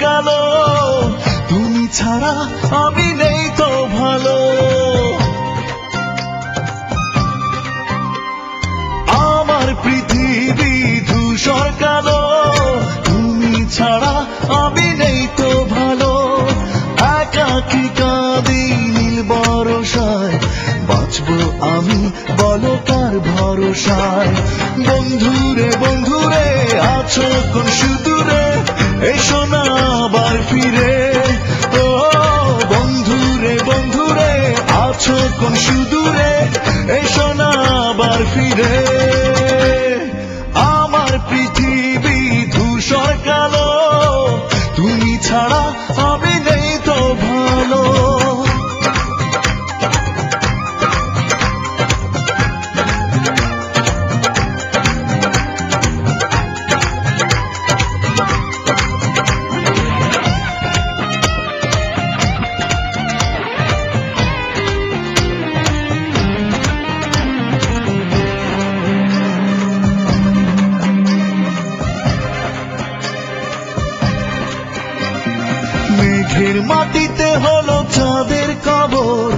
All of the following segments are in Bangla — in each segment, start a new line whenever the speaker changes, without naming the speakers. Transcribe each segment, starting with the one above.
কালো, তুমি ছাড়া আমি নেই তো ভালো। আমার পৃথিবী ধূসর কালো, তুমি ছাড়া আমি নেই তো ভালো। একাকী কাঁদি নীল বরষায়, বাঁচবো আমি বলো কার ভরসায়। বন্ধুরে বন্ধুরে আছো কোন সুদূরে, এসো না আবার ফিরে। ও বন্ধুরে বন্ধুরে আছো কোন সুদূরে, এসো না আবার ফিরে। আমার পৃথিবী ধূসর কালো, তুমি ছাড়া আমি নেই তো ভালো। মেঘের মাটিতে হলো চাঁদের কবর,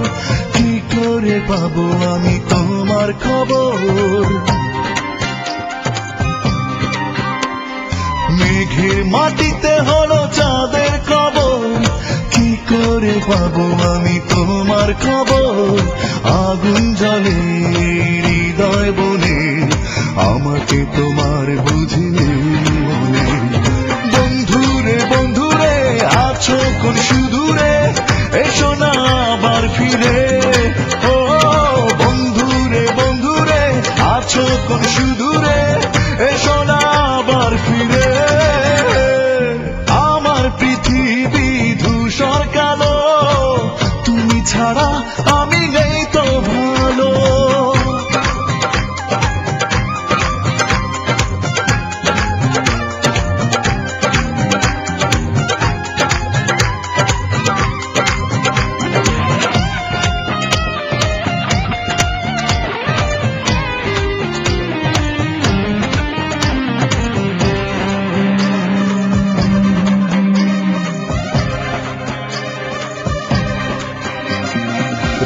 কি করে পাবো আমি তোমার খবর। মেঘের মাটিতে হলো চাঁদের কবর, কি করে পাবো আমি তোমার খবর। আগুন জ্বলে হৃদয় বনে, আমাকে তোমার বুঝি মনে। বন্ধুরে বন্ধুরে আছো কোন সুদূরে, এসো না আবার ফিরে। ও বন্ধুরে বন্ধুরে আছো কোন সুদূরে, এসো না আবার ফিরে। আমার পৃথিবী ধূসর কালো, তুমি ছাড়া আমি নেই তো ভালো।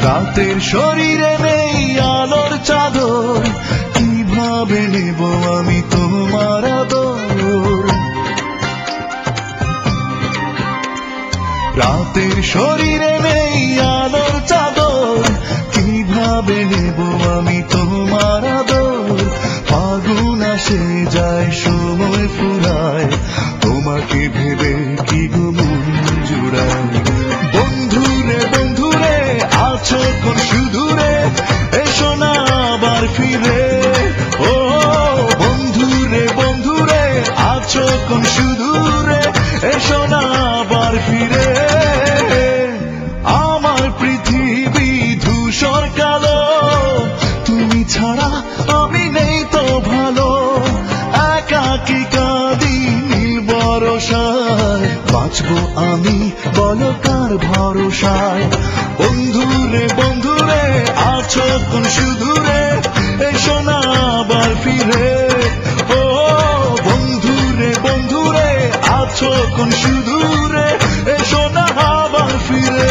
রাতের শরীরে নেই আলোর চাদর, কিভাবে নেব আমি তোমার আদর। রাতের শরীরে নেই আলোর চাদর, কিভাবে নেব আমি তোমার আদর। ফাগুন আসে যায় সময় ফুরায়, তোমাকে ভেবে কি গো মন জুড়ায়। বন্ধুরে বন্ধুরে আছো কোন সুদূরে, এসো না আবার ফিরে। ও বন্ধুরে বন্ধুরে আছো কোন সুদূরে, এসো না আবার ফিরে। আমার পৃথিবী ধূসর কালো, তুমি ছাড়া আমি নেই তো ভালো। একাকী কাঁদি নীল বরষায়, বাঁচবো আমি বলো কার ভরসায়। বন্ধুরে বন্ধুরে আছো কোন সুদূরে, এসো না আবার ফিরে। ও বন্ধুরে বন্ধুরে আছো কোন সুদূরে, এসো না আবার ফিরে।